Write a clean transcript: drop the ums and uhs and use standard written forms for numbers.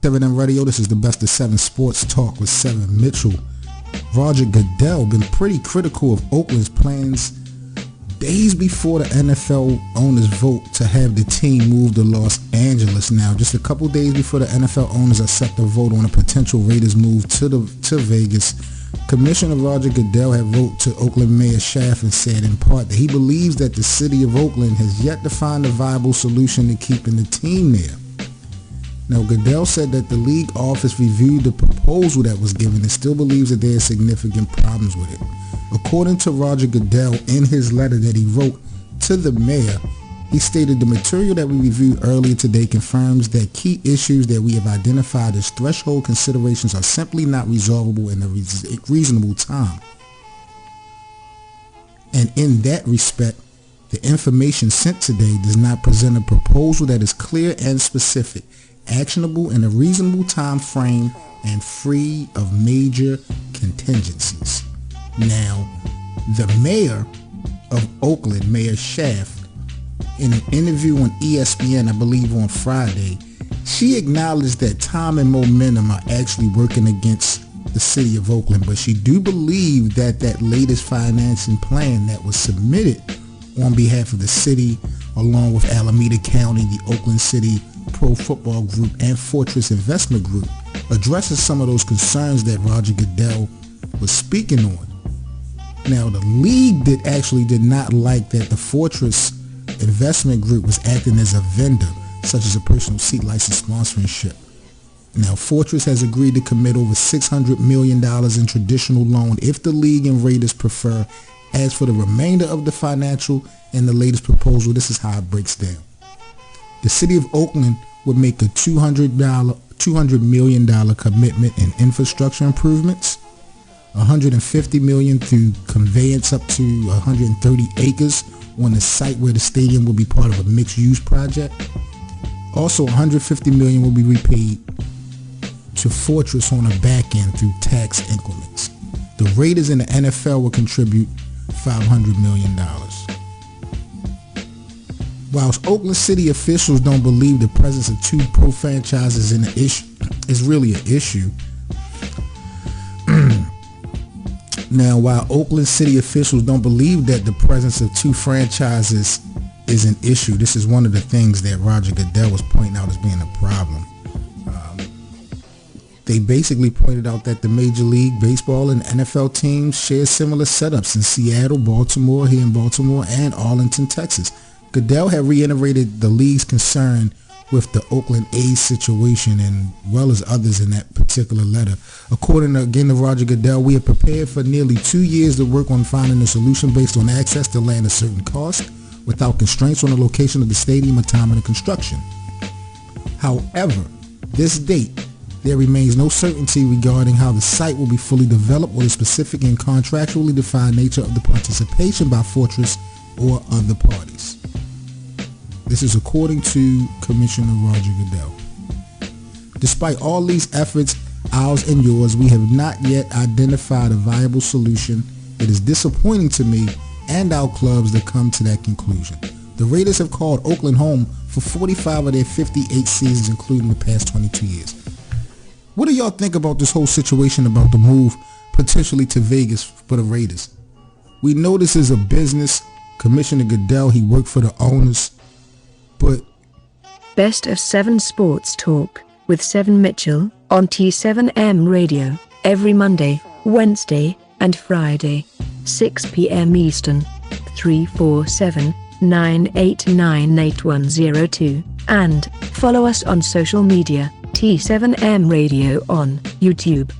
7M Radio, this is the Best of 7 Sports Talk with 7 Mitchell. Roger Goodell been pretty critical of Oakland's plans days before the NFL owners vote to have the team move to Los Angeles. Now, just a couple days before the NFL owners are set to vote on a potential Raiders move to Vegas, Commissioner Roger Goodell had wrote to Oakland Mayor Schaaf and said in part that he believes that the city of Oakland has yet to find a viable solution to keeping the team there. Now, Goodell said that the league office reviewed the proposal that was given and still believes that there are significant problems with it. According to Roger Goodell, in his letter that he wrote to the mayor, he stated the material that we reviewed earlier today confirms that key issues that we have identified as threshold considerations are simply not resolvable in a reasonable time. And in that respect, the information sent today does not present a proposal that is clear and specific, actionable in a reasonable time frame, and free of major contingencies. Now, the mayor of Oakland, Mayor Schaaf, in an interview on ESPN, I believe on Friday, she acknowledged that time and momentum are actually working against the city of Oakland, but she do believe that that latest financing plan that was submitted on behalf of the city, along with Alameda County, the Oakland City Pro Football Group, and Fortress Investment Group, addresses some of those concerns that Roger Goodell was speaking on. Now, the league did not like that the Fortress Investment Group was acting as a vendor, such as a personal seat license sponsorship. Now, Fortress has agreed to commit over $600 million in traditional loan if the league and Raiders prefer. As for the remainder of the financial and the latest proposal, this is how it breaks down. The city of Oakland would make a $200 million commitment in infrastructure improvements, $150 million through conveyance up to 130 acres on the site where the stadium will be part of a mixed-use project. Also, $150 million will be repaid to Fortress on the back end through tax increments. The Raiders and the NFL will contribute $500 million. Whilst Oakland City officials don't believe the presence of two pro franchises is really an issue. Now, while Oakland City officials don't believe that the presence of two franchises is an issue, this is one of the things that Roger Goodell was pointing out as being a problem. They basically pointed out that the Major League Baseball and NFL teams share similar setups in Seattle, Baltimore, here in Baltimore, and Arlington, Texas. Goodell had reiterated the league's concern with the Oakland A's situation, and well as others in that particular letter. According to Roger Goodell, we have prepared for nearly 2 years to work on finding a solution based on access to land at certain cost, without constraints on the location of the stadium or time of the construction. However, this date, there remains no certainty regarding how the site will be fully developed or the specific and contractually defined nature of the participation by Fortress or other parties. This is according to Commissioner Roger Goodell. Despite all these efforts, ours and yours, we have not yet identified a viable solution. It is disappointing to me and our clubs to come to that conclusion. The Raiders have called Oakland home for 45 of their 58 seasons, including the past 22 years. What do y'all think about this whole situation about the move potentially to Vegas for the Raiders? We know this is a business. Commissioner Goodell, he worked for the owners. But Best of 7 Sports Talk with 7 Mitchell on T7M Radio every Monday, Wednesday, and Friday, 6 p.m. Eastern, 347-989-8102, and follow us on social media, T7M Radio on YouTube.